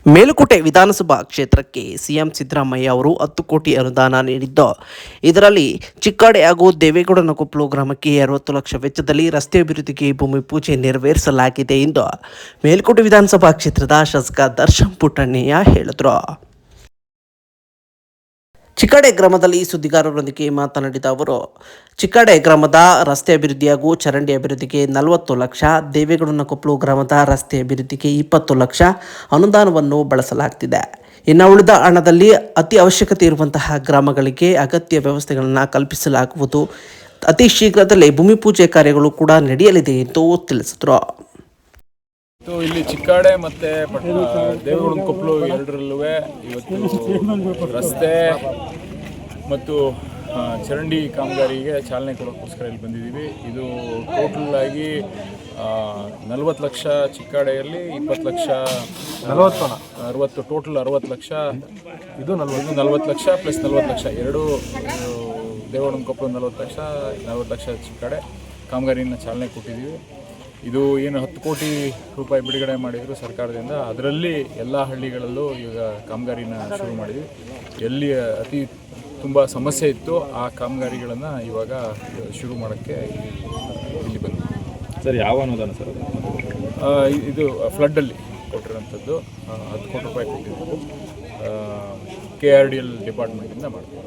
ಮೇಲುಕೋಟೆ ವಿಧಾನಸಭಾ ಕ್ಷೇತ್ರಕ್ಕೆ ಸಿಎಂ ಸಿದ್ದರಾಮಯ್ಯ ಅವರು 10 ಕೋಟಿ ಅನುದಾನ ನೀಡಿದ್ದು, ಇದರಲ್ಲಿ ಚಿಕ್ಕಾಡೆ ಹಾಗೂ ದೇವೇಗೌಡನಕೊಪ್ಪಲು ಗ್ರಾಮಕ್ಕೆ 60 ಲಕ್ಷ ವೆಚ್ಚದಲ್ಲಿ ರಸ್ತೆ ಅಭಿವೃದ್ಧಿಗೆ ಭೂಮಿ ಪೂಜೆ ನೆರವೇರಿಸಲಾಗಿದೆ ಎಂದು ಮೇಲುಕೋಟೆ ವಿಧಾನಸಭಾ ಕ್ಷೇತ್ರದ ಶಾಸಕ ದರ್ಶನ್ ಪುಟ್ಟಣ್ಣಯ್ಯ ಹೇಳಿದರು. ಚಿಕ್ಕಾಡೆ ಗ್ರಾಮದಲ್ಲಿ ಸುದ್ದಿಗಾರರೊಂದಿಗೆ ಮಾತನಾಡಿದ ಅವರು, ಚಿಕ್ಕಾಡೆ ಗ್ರಾಮದ ರಸ್ತೆ ಅಭಿವೃದ್ಧಿ ಹಾಗೂ ಚರಂಡಿ ಅಭಿವೃದ್ಧಿಗೆ 40 ಲಕ್ಷ, ದೇವೇಗೌಡನಕೊಪ್ಪಲು ಗ್ರಾಮದ ರಸ್ತೆ ಅಭಿವೃದ್ಧಿಗೆ 20 ಲಕ್ಷ ಅನುದಾನವನ್ನು ಬಳಸಲಾಗುತ್ತಿದೆ. ಇನ್ನು ಉಳಿದ ಹಣದಲ್ಲಿ ಅತಿ ಅವಶ್ಯಕತೆ ಇರುವಂತಹ ಗ್ರಾಮಗಳಿಗೆ ಅಗತ್ಯ ವ್ಯವಸ್ಥೆಗಳನ್ನು ಕಲ್ಪಿಸಲಾಗುವುದು. ಅತಿ ಶೀಘ್ರದಲ್ಲೇ ಭೂಮಿ ಪೂಜೆ ಕಾರ್ಯಗಳು ಕೂಡ ನಡೆಯಲಿದೆ ಎಂದು ತಿಳಿಸಿದರು. ಇಲ್ಲಿ ಚಿಕ್ಕಾಡೆ ಮತ್ತು ದೇವೇಗೌಡನಕೊಪ್ಪಲು ಎರಡರಲ್ಲೂ ಇವತ್ತು ರಸ್ತೆ ಮತ್ತು ಚರಂಡಿ ಕಾಮಗಾರಿಗೆ ಚಾಲನೆ ಕೊಡೋಕ್ಕೋಸ್ಕರ ಇಲ್ಲಿ ಬಂದಿದ್ದೀವಿ. ಇದು ಟೋಟಲ್ ಆಗಿ 40 ಲಕ್ಷ ಚಿಕ್ಕಾಡೆಯಲ್ಲಿ, 20 ಲಕ್ಷ 60 ಟೋಟಲ್ 60 ಲಕ್ಷ, ಇದು 40 ಲಕ್ಷ ಪ್ಲಸ್ 40 ಲಕ್ಷ ಎರಡು ದೇವೇಗೌಡನಕೊಪ್ಪಲು 40 ಲಕ್ಷ ಚಿಕ್ಕಾಡೆ ಕಾಮಗಾರಿಯನ್ನು ಚಾಲನೆ ಕೊಟ್ಟಿದ್ದೀವಿ. ಇದು ಏನು 10 ಕೋಟಿ ರೂಪಾಯಿ ಬಿಡುಗಡೆ ಮಾಡಿದರು ಸರ್ಕಾರದಿಂದ, ಅದರಲ್ಲಿ ಎಲ್ಲ ಹಳ್ಳಿಗಳಲ್ಲೂ ಈಗ ಕಾಮಗಾರಿನ ಶುರು ಮಾಡಿದ್ವಿ. ಎಲ್ಲಿ ಅತಿ ತುಂಬ ಸಮಸ್ಯೆ ಇತ್ತು ಆ ಕಾಮಗಾರಿಗಳನ್ನು ಇವಾಗ ಶುರು ಮಾಡೋಕ್ಕೆ ಇಲ್ಲಿ ಬಂದ್ವಿ. ಸರ್, ಯಾವ ಅನುದಾನ ಸರ್ ಅದು? ಇದು ಫ್ಲಡ್ಡಲ್ಲಿ ಕೊಟ್ಟಿರೋಂಥದ್ದು 10 ಕೋಟಿ ರೂಪಾಯಿ ಕೊಟ್ಟಿದ್ದು KRDL ಡಿಪಾರ್ಟ್ಮೆಂಟಿಂದ ಮಾಡ್ತೀವಿ.